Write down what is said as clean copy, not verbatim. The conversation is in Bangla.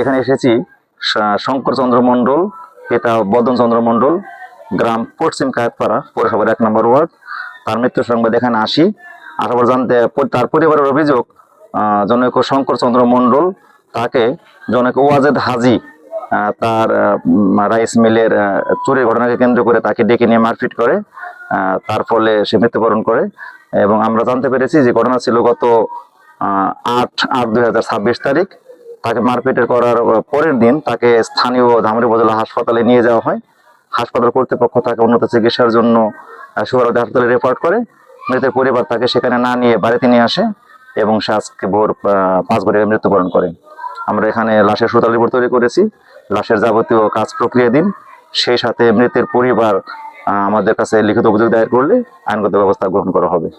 এখানে এসেছি শঙ্কর চন্দ্র মন্ডল, পিতা বদন চন্দ্র মন্ডল, গ্রাম পশ্চিম কায়েতপাড়া, পৌরসভার 1 নম্বর ওয়ার্ড। তার মৃত্যুর সংবাদ এখানে আসি। আসার পর জানতে তার পরিবারের অভিযোগ, জনৈক শঙ্কর চন্দ্র মন্ডল তাকে জনৈক ওয়াজেদ হাজি তার রাইস মিলের চুরির ঘটনাকে কেন্দ্র করে তাকে ডেকে নিয়ে মারপিট করে, তার ফলে সে মৃত্যুবরণ করে। এবং আমরা জানতে পেরেছি যে ঘটনা ছিল গত 8/8/2026 তারিখ। তাকে মারপিটের করার পরের দিন তাকে স্থানীয় ধামরি উপজেলা হাসপাতালে নিয়ে যাওয়া হয়। হাসপাতাল কর্তৃপক্ষ তাকে উন্নত চিকিৎসার জন্য সুরাদি হাসপাতালে রেফার করে। মৃতের পরিবার তাকে সেখানে না নিয়ে বাড়িতে নিয়ে আসে এবং সে আজকে ভোর 5 ঘটিকায় মৃত্যুবরণ করে। আমরা এখানে লাশের সুতাল রিপোর্ট তৈরি করেছি, লাশের যাবতীয় কাজ প্রক্রিয়া দিন, সেই সাথে মৃতের পরিবার আমাদের কাছে লিখিত অভিযোগ দায়ের করলে আইনগত ব্যবস্থা গ্রহণ করা হবে।